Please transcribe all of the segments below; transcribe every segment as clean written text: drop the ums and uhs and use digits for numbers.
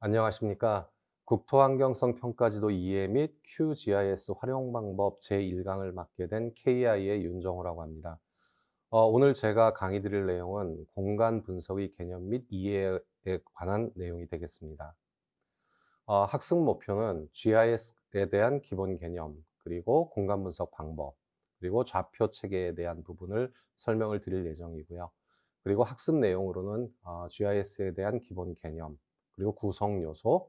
안녕하십니까. 국토환경성 평가지도 이해 및 QGIS 활용 방법 제1강을 맡게 된 KI의 윤정호라고 합니다. 오늘 제가 강의 드릴 내용은 공간 분석의 개념 및 이해에 관한 내용이 되겠습니다. 학습 목표는 GIS에 대한 기본 개념, 그리고 공간 분석 방법, 그리고 좌표 체계에 대한 부분을 설명을 드릴 예정이고요. 그리고 학습 내용으로는 GIS에 대한 기본 개념, 그리고 구성 요소,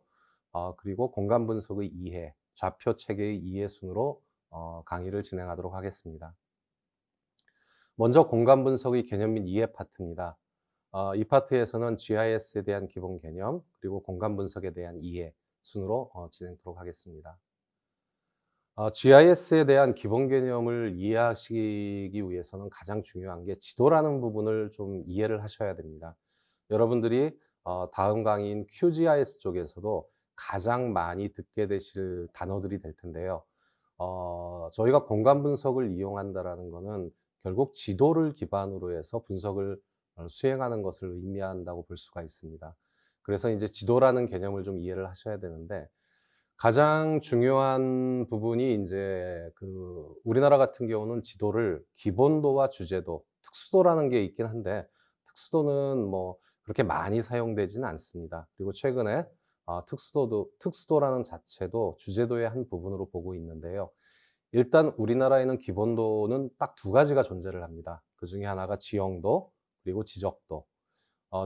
그리고 공간 분석의 이해, 좌표 체계의 이해 순으로 강의를 진행하도록 하겠습니다. 먼저 공간 분석의 개념 및 이해 파트입니다. 이 파트에서는 GIS에 대한 기본 개념, 그리고 공간 분석에 대한 이해 순으로 진행하도록 하겠습니다. GIS에 대한 기본 개념을 이해하시기 위해서는 가장 중요한 게 지도라는 부분을 좀 이해를 하셔야 됩니다. 여러분들이 다음 강의인 QGIS 쪽에서도 가장 많이 듣게 되실 단어들이 될 텐데요. 저희가 공간 분석을 이용한다라는 거는 결국 지도를 기반으로 해서 분석을 수행하는 것을 의미한다고 볼 수가 있습니다. 그래서 이제 지도라는 개념을 좀 이해를 하셔야 되는데, 가장 중요한 부분이 인제 우리나라 같은 경우는 지도를 기본도와 주제도, 특수도라는 게 있긴 한데, 특수도는 뭐 그렇게 많이 사용되지는 않습니다. 그리고 최근에 특수도라는 자체도 주제도의 한 부분으로 보고 있는데요. 일단 우리나라에는 기본도는 딱 두 가지가 존재를 합니다. 그중에 하나가 지형도, 그리고 지적도.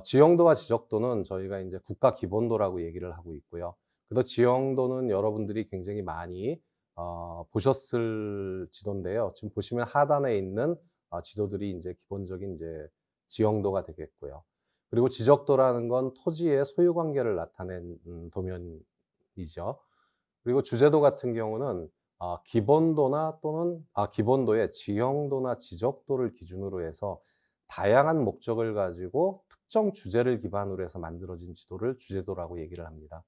지형도와 지적도는 저희가 인제 국가 기본도라고 얘기를 하고 있고요. 그래서 지형도는 여러분들이 굉장히 많이 보셨을 지도인데요. 지금 보시면 하단에 있는 지도들이 인제 기본적인 인제 지형도가 되겠고요. 그리고 지적도라는 건 토지의 소유 관계를 나타낸 도면이죠. 그리고 주제도 같은 경우는 기본도나 또는 기본도의 지형도나 지적도를 기준으로 해서 다양한 목적을 가지고 특정 주제를 기반으로 해서 만들어진 지도를 주제도라고 얘기를 합니다.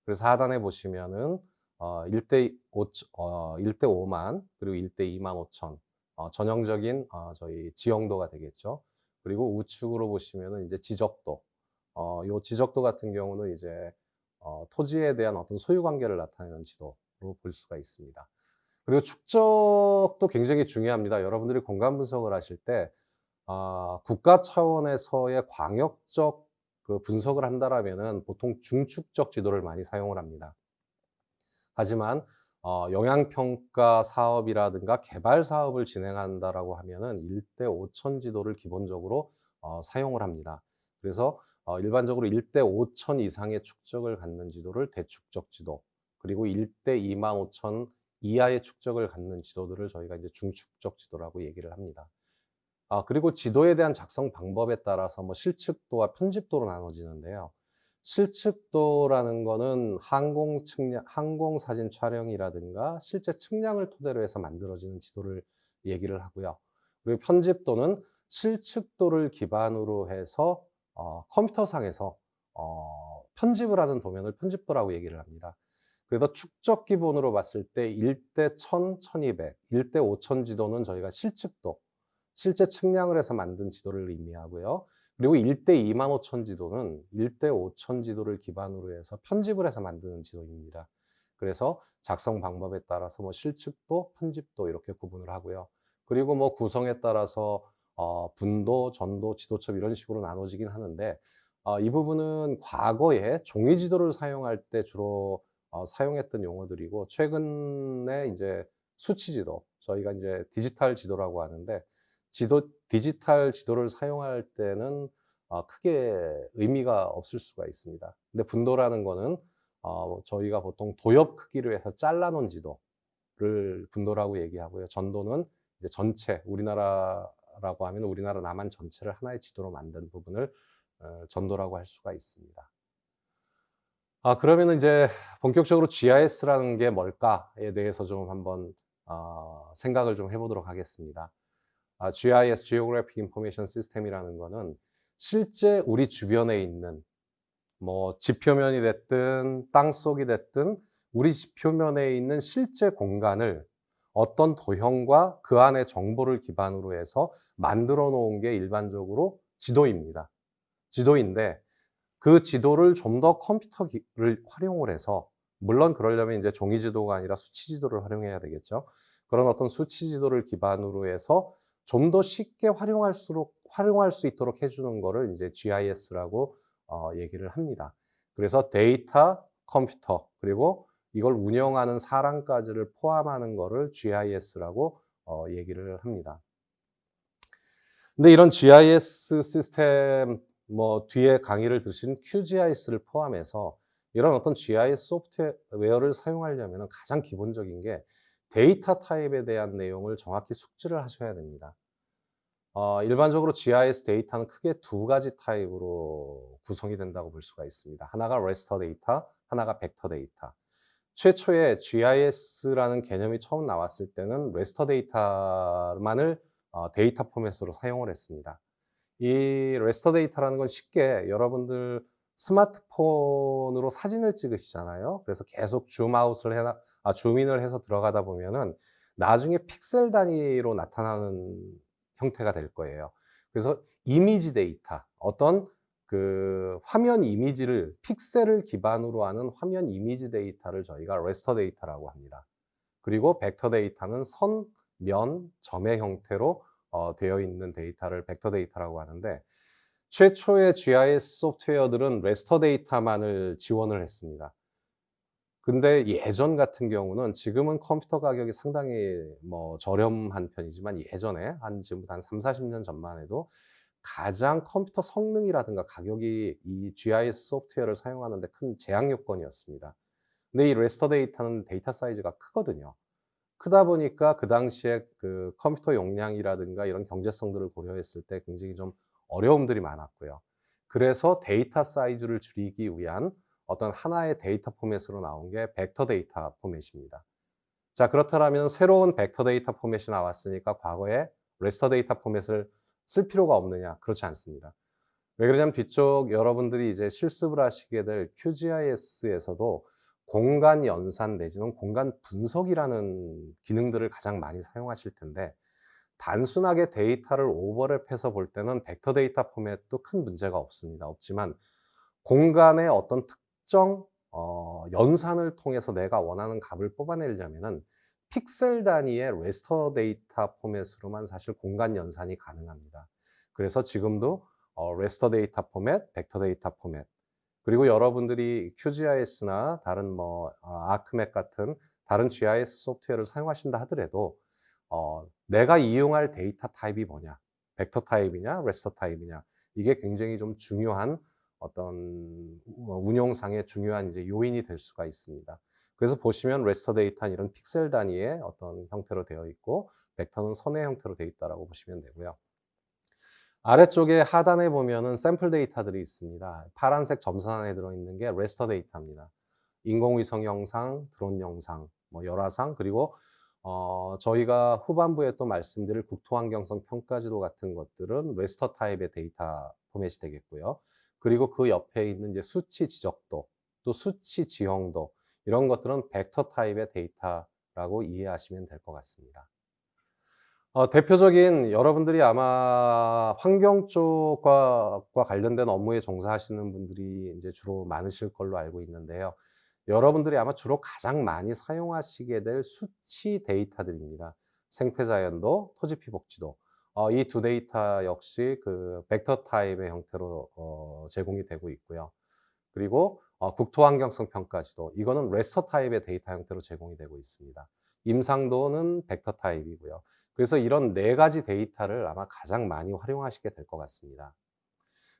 그래서 하단에 보시면은 1대 5 1대5만, 그리고 1대 2만 5천, 전형적인 저희 지형도가 되겠죠. 그리고 우측으로 보시면은 이제 지적도. 요 지적도 같은 경우는 이제 토지에 대한 어떤 소유 관계를 나타내는 지도로 볼 수가 있습니다. 그리고 축적도 굉장히 중요합니다. 여러분들이 공간 분석을 하실 때 국가 차원에서의 광역적 분석을 한다라면은 보통 중축적 지도를 많이 사용을 합니다. 하지만 영향평가 사업이라든가 개발 사업을 진행한다라고 하면은 1대 5천 지도를 기본적으로 사용을 합니다. 그래서 일반적으로 1대 5천 이상의 축적을 갖는 지도를 대축적 지도, 그리고 1대 2만 5천 이하의 축적을 갖는 지도들을 저희가 이제 중축적 지도라고 얘기를 합니다. 그리고 지도에 대한 작성 방법에 따라서 뭐 실측도와 편집도로 나눠지는데요. 실측도라는 거는 항공 사진 촬영이라든가 실제 측량을 토대로 해서 만들어지는 지도를 얘기를 하고요. 그리고 편집도는 실측도를 기반으로 해서 컴퓨터상에서 편집을 하는 도면을 편집도라고 얘기를 합니다. 그래서 축적 기본으로 봤을 때 1대 1000, 1200, 1대 5000 지도는 저희가 실측도, 실제 측량을 해서 만든 지도를 의미하고요. 그리고 1대 2만 5천 지도는 1대 5천 지도를 기반으로 해서 편집을 해서 만드는 지도입니다. 그래서 작성 방법에 따라서 뭐 실측도, 편집도 이렇게 구분을 하고요. 그리고 뭐 구성에 따라서 분도, 전도, 지도첩 이런 식으로 나눠지긴 하는데, 이 부분은 과거에 종이 지도를 사용할 때 주로 사용했던 용어들이고, 최근에 인제 수치 지도, 저희가 인제 디지털 지도라고 하는데, 디지털 지도를 사용할 때는 크게 의미가 없을 수가 있습니다. 근데 분도라는 거는 저희가 보통 도엽 크기로 해서 잘라 놓은 지도를 분도라고 얘기하고요. 전도는 이제 전체 우리나라라고 하면 우리나라 남한 전체를 하나의 지도로 만든 부분을 전도라고 할 수가 있습니다. 그러면은 이제 본격적으로 GIS라는 게 뭘까에 대해서 좀 한번 생각을 좀 해 보도록 하겠습니다. GIS (Geographic Information System)이라는 거는 실제 우리 주변에 있는 뭐 지표면이 됐든 땅속이 됐든 우리 지표면에 있는 실제 공간을 어떤 도형과 그 안의 정보를 기반으로 해서 만들어 놓은 게 일반적으로 지도입니다. 지도인데, 그 지도를 좀 더 컴퓨터를 활용을 해서, 물론 그러려면 인제 종이 지도가 아니라 수치 지도를 활용해야 되겠죠. 그런 어떤 수치 지도를 기반으로 해서 좀 더 쉽게 활용할 수 있도록 해 주는 거를 인제 GIS라고 얘기를 합니다. 그래서 데이터, 컴퓨터, 그리고 이걸 운영하는 사람까지를 포함하는 거를 GIS라고 얘기를 합니다. 근데 이런 GIS 시스템, 뭐 뒤에 강의를 들으신 QGIS를 포함해서 이런 어떤 GIS 소프트웨어를 사용하려면은 가장 기본적인 게 데이터 타입에 대한 내용을 정확히 숙지를 하셔야 됩니다. 일반적으로 GIS 데이터는 크게 두 가지 타입으로 구성이 된다고 볼 수가 있습니다. 하나가 raster 데이터, 하나가 벡터 데이터. 최초에 GIS라는 개념이 처음 나왔을 때는 raster 데이터만을 데이터 포맷으로 사용을 했습니다. 이 raster 데이터라는 건 쉽게 여러분들 스마트폰으로 사진을 찍으시잖아요. 그래서 계속 줌인을 해서 들어가다 보면은 나중에 픽셀 단위로 나타나는 형태가 될 거예요. 그래서 이미지 데이터, 어떤 그 화면 이미지를 픽셀을 기반으로 하는 화면 이미지 데이터를 저희가 raster 데이터라고 합니다. 그리고 벡터 데이터는 선, 면, 점의 형태로 되어 있는 데이터를 벡터 데이터라고 하는데, 최초의 GIS 소프트웨어들은 raster 데이터만을 지원을 했습니다. 근데 예전 같은 경우는, 지금은 컴퓨터 가격이 상당히 뭐 저렴한 편이지만 예전에 지금부터 한 30-40년 전만 해도 가장 컴퓨터 성능이라든가 가격이 이 GIS 소프트웨어를 사용하는 데 큰 제약 요건이었습니다. 근데 이 raster 데이터는 데이터 사이즈가 크거든요. 크다 보니까 그 당시에 그 컴퓨터 용량이라든가 이런 경제성들을 고려했을 때 굉장히 좀 어려움들이 많았고요. 그래서 데이터 사이즈를 줄이기 위한 어떤 하나의 데이터 포맷으로 나온 게 벡터 데이터 포맷입니다. 자, 그렇다면 새로운 벡터 데이터 포맷이 나왔으니까 과거에 raster 데이터 포맷을 쓸 필요가 없느냐? 그렇지 않습니다. 왜 그러냐면 뒤쪽 여러분들이 이제 실습을 하시게 될 QGIS에서도 공간 연산 내지는 공간 분석이라는 기능들을 가장 많이 사용하실 텐데, 단순하게 데이터를 오버랩해서 볼 때는 벡터 데이터 포맷도 큰 문제가 없습니다. 없지만 공간의 어떤 특정 연산을 통해서 내가 원하는 값을 뽑아내려면은 픽셀 단위의 raster 데이터 포맷으로만 사실 공간 연산이 가능합니다. 그래서 지금도 raster 데이터 포맷, 벡터 데이터 포맷, 그리고 여러분들이 QGIS나 다른 뭐 아크맵 같은 다른 GIS 소프트웨어를 사용하신다 하더라도 내가 이용할 데이터 타입이 뭐냐, 벡터 타입이냐 raster 타입이냐, 이게 굉장히 좀 중요한 어떤 운용상의 중요한 이제 요인이 될 수가 있습니다. 그래서 보시면 raster 데이터는 이런 픽셀 단위의 어떤 형태로 되어 있고 벡터는 선의 형태로 되어 있다라고 보시면 되고요. 아래쪽에 하단에 보면은 샘플 데이터들이 있습니다. 파란색 점선 안에 들어있는 게 raster 데이터입니다. 인공위성 영상, 드론 영상, 뭐 열화상, 그리고 저희가 후반부에 또 말씀드릴 국토환경성 평가지도 같은 것들은 raster 타입의 데이터 포맷이 되겠고요. 그리고 그 옆에 있는 이제 수치 지적도, 또 수치 지형도, 이런 것들은 벡터 타입의 데이터라고 이해하시면 될 것 같습니다. 대표적인, 여러분들이 아마 환경 쪽과 관련된 업무에 종사하시는 분들이 인제 주로 많으실 걸로 알고 있는데요. 여러분들이 아마 주로 가장 많이 사용하시게 될 수치 데이터들입니다. 생태자연도, 토지피복지도. 이 두 데이터 역시 그 벡터 타입의 형태로 제공이 되고 있고요. 그리고 국토환경성 평가지도, 이거는 raster 타입의 데이터 형태로 제공이 되고 있습니다. 임상도는 벡터 타입이고요. 그래서 이런 네 가지 데이터를 아마 가장 많이 활용하시게 될 것 같습니다.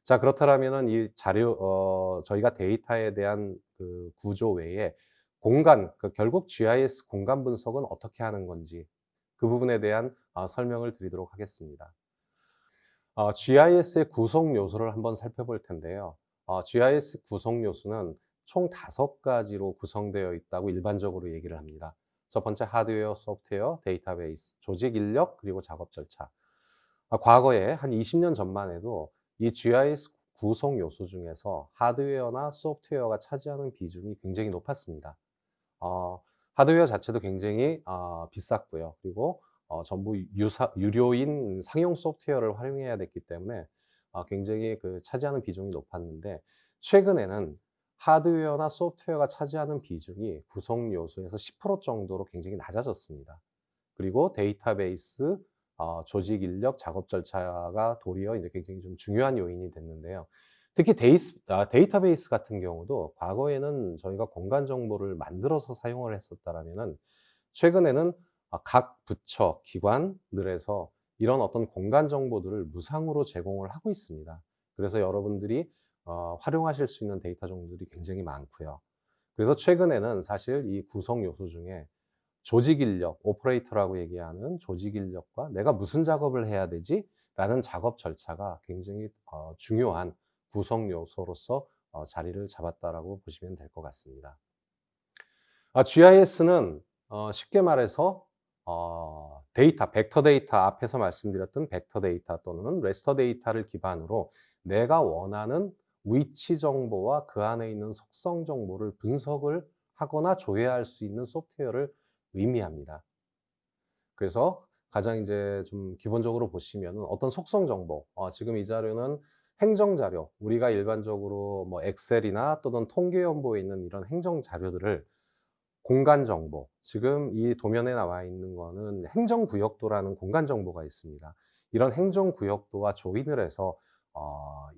자, 그렇다면은 이 자료 저희가 데이터에 대한 그 구조 외에 공간, 그 결국 GIS 공간 분석은 어떻게 하는 건지, 그 부분에 대한 설명을 드리도록 하겠습니다. GIS의 구성 요소를 한번 살펴볼 텐데요. GIS 구성 요소는 총 5가지로 구성되어 있다고 일반적으로 얘기를 합니다. 첫 번째 하드웨어, 소프트웨어, 데이터베이스, 조직 인력, 그리고 작업 절차. 과거에 한 20년 전만 해도 이 GIS 구성 요소 중에서 하드웨어나 소프트웨어가 차지하는 비중이 굉장히 높았습니다. 어 하드웨어 자체도 굉장히 비쌌고요. 그리고 전부 유료인 상용 소프트웨어를 활용해야 됐기 때문에 굉장히 차지하는 비중이 높았는데, 최근에는 하드웨어나 소프트웨어가 차지하는 비중이 구성 요소에서 10% 정도로 굉장히 낮아졌습니다. 그리고 데이터베이스, 조직 인력, 작업 절차가 도리어 이제 굉장히 좀 중요한 요인이 됐는데요. 특히 데이터베이스 같은 경우도 과거에는 저희가 공간 정보를 만들어서 사용을 했었다라면은, 최근에는 각 부처, 기관들에서 이런 어떤 공간 정보들을 무상으로 제공을 하고 있습니다. 그래서 여러분들이 활용하실 수 있는 데이터 정보들이 굉장히 많고요. 그래서 최근에는 사실 이 구성 요소 중에 조직 인력, 오퍼레이터라고 얘기하는 조직 인력과 '내가 무슨 작업을 해야 되지?'라는 작업 절차가 굉장히 중요한 구성 요소로서 자리를 잡았다라고 보시면 될 것 같습니다. GIS는 쉽게 말해서 데이터, 벡터 데이터, 앞에서 말씀드렸던 벡터 데이터 또는 레스터 데이터를 기반으로 내가 원하는 위치 정보와 그 안에 있는 속성 정보를 분석을 하거나 조회할 수 있는 소프트웨어를 의미합니다. 그래서 가장 이제 좀 기본적으로 보시면은 어떤 속성 정보, 지금 이 자료는 행정 자료, 우리가 일반적으로 뭐 엑셀이나 또는 통계 연보에 있는 이런 행정 자료들을 공간 정보, 지금 이 도면에 나와 있는 거는 행정 구역도라는 공간 정보가 있습니다. 이런 행정 구역도와 조인을 해서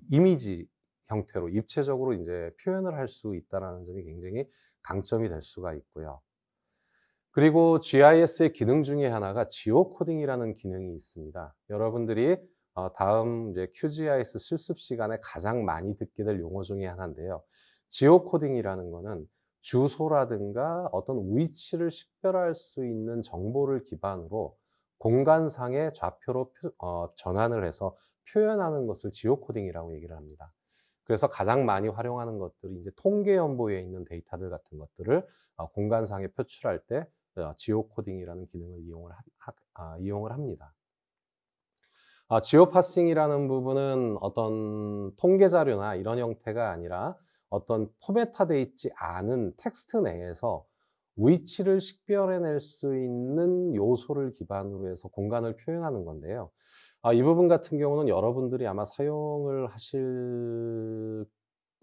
이미지 형태로 입체적으로 인제 표현을 할 수 있다라는 점이 굉장히 강점이 될 수가 있고요. 그리고 GIS의 기능 중에 하나가 지오코딩이라는 기능이 있습니다. 여러분들이 다음 이제 QGIS 실습 시간에 가장 많이 듣게 될 용어 중에 하나인데요. 지오코딩이라는 거는 주소라든가 어떤 위치를 식별할 수 있는 정보를 기반으로 공간상의 좌표로 전환을 해서 표현하는 것을 지오코딩이라고 얘기를 합니다. 그래서 가장 많이 활용하는 것들이 이제 통계 연보에 있는 데이터들 같은 것들을 공간상에 표출할 때 지오코딩이라는 기능을 이용을 합니다. 지오파싱이라는 부분은 어떤 통계 자료나 이런 형태가 아니라 어떤 포맷화되어 있지 않은 텍스트 내에서 위치를 식별해낼 수 있는 요소를 기반으로 해서 공간을 표현하는 건데요. 이 부분 같은 경우는 여러분들이 아마 사용을 하실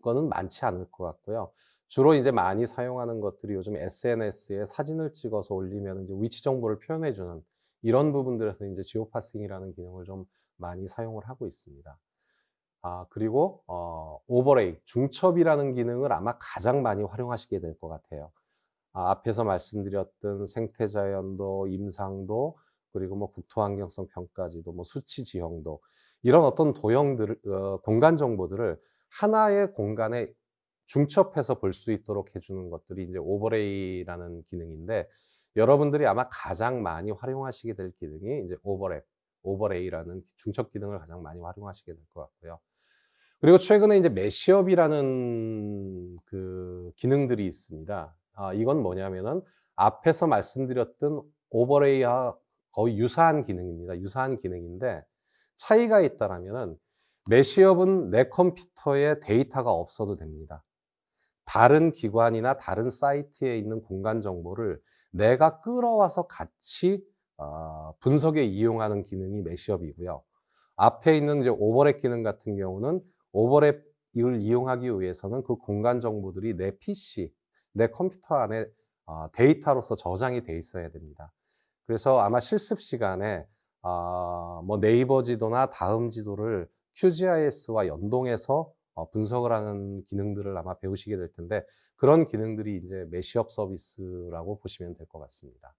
거는 많지 않을 것 같고요. 주로 이제 많이 사용하는 것들이 요즘 SNS에 사진을 찍어서 올리면 이제 위치 정보를 표현해 주는 이런 부분들에서 인제 지오파싱이라는 기능을 좀 많이 사용을 하고 있습니다. 그리고 오버레이, 중첩이라는 기능을 아마 가장 많이 활용하시게 될 것 같아요. 앞에서 말씀드렸던 생태자연도, 임상도, 그리고 뭐 국토환경성 평가지도, 뭐 수치 지형도, 이런 어떤 도형들을 공간 정보들을 하나의 공간에 중첩해서 볼 수 있도록 해 주는 것들이 인제 오버레이라는 기능인데, 여러분들이 아마 가장 많이 활용하시게 될 기능이 이제 오버레이라는 중첩 기능을 가장 많이 활용하시게 될 것 같고요. 그리고 최근에 이제 매시업이라는 기능들이 있습니다. 이건 뭐냐면은 앞에서 말씀드렸던 오버레이와 거의 유사한 기능입니다. 유사한 기능인데 차이가 있다라면은, 매시업은 내 컴퓨터에 데이터가 없어도 됩니다. 다른 기관이나 다른 사이트에 있는 공간 정보를 내가 끌어와서 같이 분석에 이용하는 기능이 매시업이고요. 앞에 있는 이제 오버랩 기능 같은 경우는, 오버랩을 이용하기 위해서는 그 공간 정보들이 내 PC, 내 컴퓨터 안에 데이터로서 저장이 돼 있어야 됩니다. 그래서 아마 실습 시간에 뭐 네이버 지도나 다음 지도를 QGIS와 연동해서 분석을 하는 기능들을 아마 배우시게 될 텐데, 그런 기능들이 이제 매시업 서비스라고 보시면 될 것 같습니다.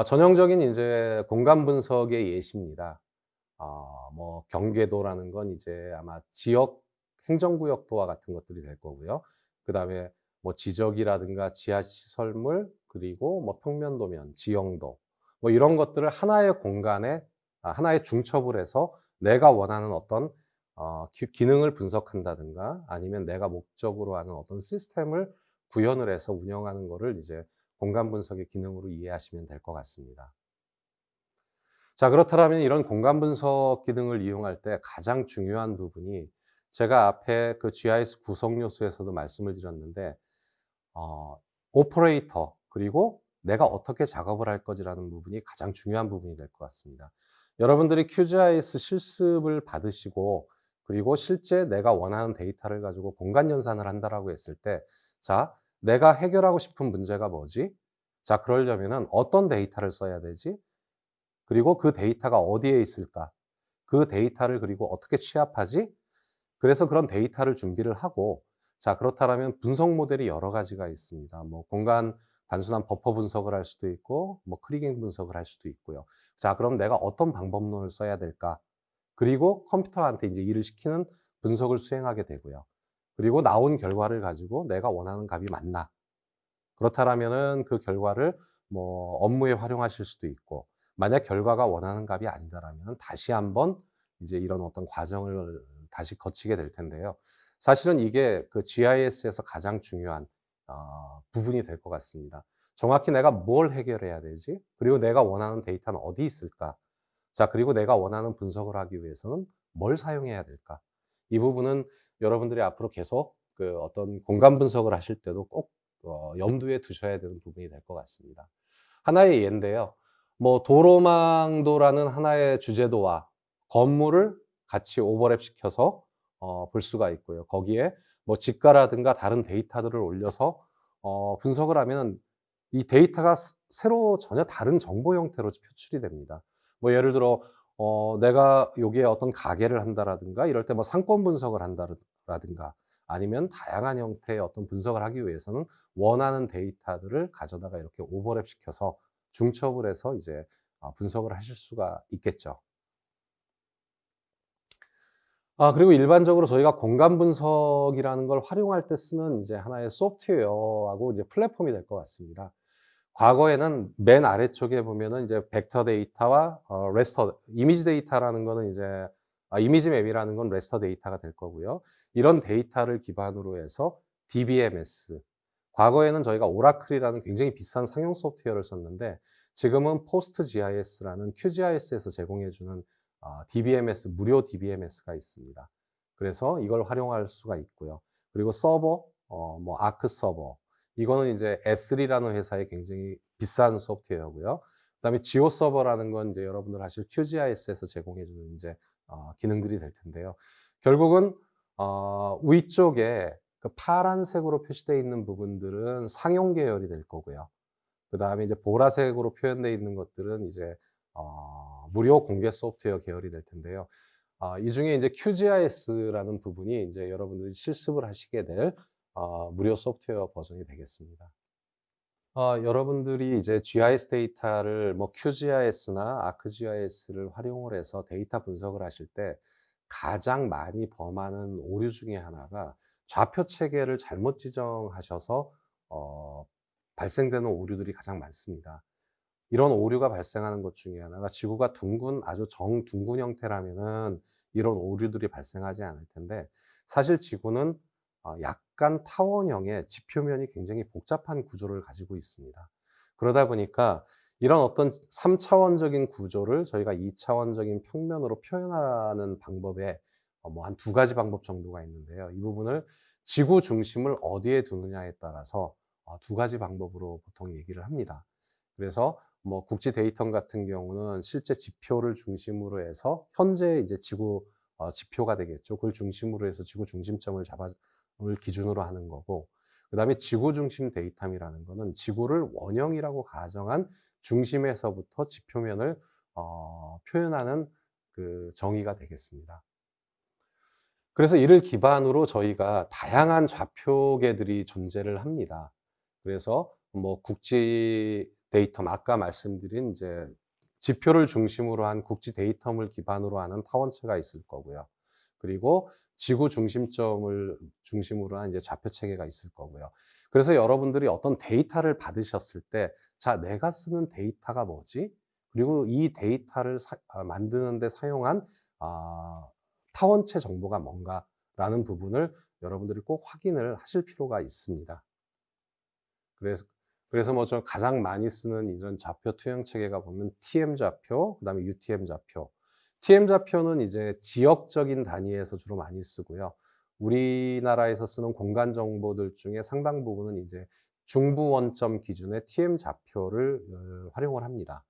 전형적인 인제 공간 분석의 예시입니다. 뭐 경계도라는 건 이제 아마 지역 행정구역도와 같은 것들이 될 거고요. 그다음에 뭐 지적이라든가 지하 시설물, 그리고 뭐 평면도면, 지형도, 뭐 이런 것들을 하나의 공간에 하나의 중첩을 해서 내가 원하는 어떤 기능을 분석한다든가, 아니면 내가 목적으로 하는 어떤 시스템을 구현을 해서 운영하는 거를 이제 공간 분석의 기능으로 이해하시면 될 것 같습니다. 자, 그렇다면 이런 공간 분석 기능을 이용할 때 가장 중요한 부분이, 제가 앞에 GIS 구성 요소에서도 말씀을 드렸는데, 오퍼레이터, 그리고 내가 어떻게 작업을 할 거지라는 부분이 가장 중요한 부분이 될 것 같습니다. 여러분들이 QGIS 실습을 받으시고 그리고 실제 내가 원하는 데이터를 가지고 공간 연산을 한다라고 했을 때 자, 내가 해결하고 싶은 문제가 뭐지? 자, 그러려면은 어떤 데이터를 써야 되지? 그리고 그 데이터가 어디에 있을까? 그 데이터를 그리고 어떻게 취합하지? 그래서 그런 데이터를 준비를 하고 자, 그렇다라면 분석 모델이 여러 가지가 있습니다. 뭐 공간 단순한 버퍼 분석을 할 수도 있고 뭐 크리깅 분석을 할 수도 있고요. 자, 그럼 내가 어떤 방법론을 써야 될까? 그리고 컴퓨터한테 이제 일을 시키는 분석을 수행하게 되고요. 그리고 나온 결과를 가지고 내가 원하는 값이 맞나? 그렇다라면은 그 결과를 뭐 업무에 활용하실 수도 있고 만약 결과가 원하는 값이 아니다라면 다시 한번 이제 이런 어떤 과정을 다시 거치게 될 텐데요. 사실은 이게 그 GIS에서 가장 중요한 부분이 될 것 같습니다. 정확히 내가 뭘 해결해야 되지? 그리고 내가 원하는 데이터는 어디 있을까? 자, 그리고 내가 원하는 분석을 하기 위해서는 뭘 사용해야 될까? 이 부분은 여러분들이 앞으로 계속 그 어떤 공간 분석을 하실 때도 꼭 염두에 두셔야 되는 부분이 될 것 같습니다. 하나의 예인데요. 뭐 도로망도라는 하나의 주제도와 건물을 같이 오버랩 시켜서 볼 수가 있고요. 거기에 뭐 집가라든가 다른 데이터들을 올려서 분석을 하면 이 데이터가 새로 전혀 다른 정보 형태로 표출이 됩니다. 뭐 예를 들어 내가 여기에 어떤 가게를 한다라든가 이럴 때 뭐 상권 분석을 한다라든가 아니면 다양한 형태의 어떤 분석을 하기 위해서는 원하는 데이터들을 가져다가 이렇게 오버랩 시켜서 중첩을 해서 이제 분석을 하실 수가 있겠죠. 그리고 일반적으로 저희가 공간 분석이라는 걸 활용할 때 쓰는 이제 하나의 소프트웨어하고 이제 플랫폼이 될 것 같습니다. 과거에는 맨 아래쪽에 보면은 이제 벡터 데이터와 레스터 이미지 데이터라는 거는 이제 이미지 맵이라는 건 레스터 데이터가 될 거고요. 이런 데이터를 기반으로 해서 DBMS 과거에는 저희가 오라클이라는 굉장히 비싼 상용 소프트웨어를 썼는데 지금은 포스트 GIS라는 QGIS에서 제공해 주는 DBMS 무료 DBMS가 있습니다. 그래서 이걸 활용할 수가 있고요. 그리고 서버 뭐 아크 서버 이거는 이제 에스리라는 회사의 굉장히 비싼 소프트웨어고요. 그다음에 지오 서버라는 건 이제 여러분들 아실 QGIS에서 제공해 주는 이제 기능들이 될 텐데요. 결국은 위쪽에 그 파란색으로 표시되어 있는 부분들은 상용 계열이 될 거고요. 그다음에 이제 보라색으로 표현되어 있는 것들은 이제 무료 공개 소프트웨어 계열이 될 텐데요. 이 중에 이제 QGIS라는 부분이 이제 여러분들이 실습을 하시게 될 무료 소프트웨어 버전이 되겠습니다. 여러분들이 이제 GIS 데이터를 뭐 QGIS나 ArcGIS를 활용을 해서 데이터 분석을 하실 때 가장 많이 범하는 오류 중에 하나가 좌표 체계를 잘못 지정하셔서 어 발생되는 오류들이 가장 많습니다. 이런 오류가 발생하는 것 중에 하나가 지구가 둥근 아주 정둥근 형태라면은 이런 오류들이 발생하지 않을 텐데 사실 지구는 약간 타원형의 지표면이 굉장히 복잡한 구조를 가지고 있습니다. 그러다 보니까 이런 어떤 3 차원적인 구조를 저희가 2 차원적인 평면으로 표현하는 방법에 뭐 한 2 가지 방법 정도가 있는데요. 이 부분을 지구 중심을 어디에 두느냐에 따라서 2 가지 방법으로 보통 얘기를 합니다. 그래서 뭐 국지 데이텀 같은 경우는 실제 지표를 중심으로 해서 현재 이제 지구 지표가 되겠죠. 그걸 중심으로 해서 지구 중심점을 잡아 을 기준으로 하는 거고 그다음에 지구 중심 데이텀이라는 거는 지구를 원형이라고 가정한 중심에서부터 지표면을 표현하는 그 정의가 되겠습니다. 그래서 이를 기반으로 저희가 다양한 좌표계들이 존재를 합니다. 그래서 뭐 국지 데이텀 아까 말씀드린 이제 지표를 중심으로 한 국지 데이텀을 기반으로 하는 타원체가 있을 거고요. 그리고 지구 중심점을 중심으로 한 이제 좌표 체계가 있을 거고요. 그래서 여러분들이 어떤 데이터를 받으셨을 때 '자 내가 쓰는 데이터가 뭐지? 그리고 이 데이터를 만드는 데 사용한 아 타원체 정보가 뭔가.'라는 부분을 여러분들이 꼭 확인을 하실 필요가 있습니다. 그래서 뭐 저 가장 많이 쓰는 이런 좌표 투영 체계가 보면 TM 좌표 그다음에 UTM 좌표. TM 좌표는 이제 지역적인 단위에서 주로 많이 쓰고요. 우리나라에서 쓰는 공간 정보들 중에 상당 부분은 이제 중부 원점 기준의 TM 좌표를 활용을 합니다.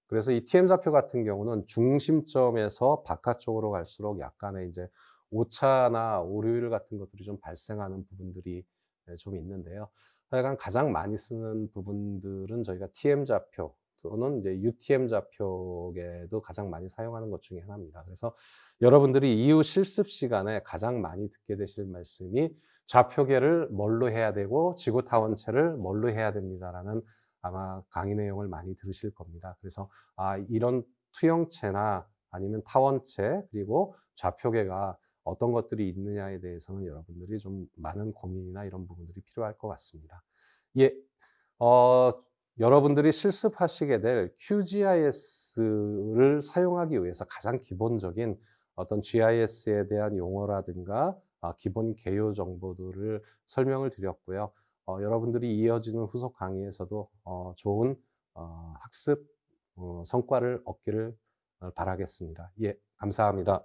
그래서 이 TM 좌표 같은 경우는 중심점에서 바깥쪽으로 갈수록 약간의 이제 오차나 오류율 같은 것들이 좀 발생하는 부분들이 좀 있는데요. 하여간 가장 많이 쓰는 부분들은 저희가 TM 좌표 또는 이제 UTM 좌표계도 가장 많이 사용하는 것 중에 하나입니다. 그래서 여러분들이 이후 실습 시간에 가장 많이 듣게 되실 말씀이 "좌표계를 뭘로 해야 되고 지구 타원체를 뭘로 해야 됩니다."라는 아마 강의 내용을 많이 들으실 겁니다. 그래서 이런 투영체나 아니면 타원체 그리고 좌표계가 어떤 것들이 있느냐에 대해서는 여러분들이 좀 많은 고민이나 이런 부분들이 필요할 것 같습니다. 예. 어 여러분들이 실습하시게 될 QGIS를 사용하기 위해서 가장 기본적인 어떤 GIS에 대한 용어라든가 기본 개요 정보들을 설명을 드렸고요. 여러분들이 이어지는 후속 강의에서도 좋은 학습 성과를 얻기를 바라겠습니다. 예. 감사합니다.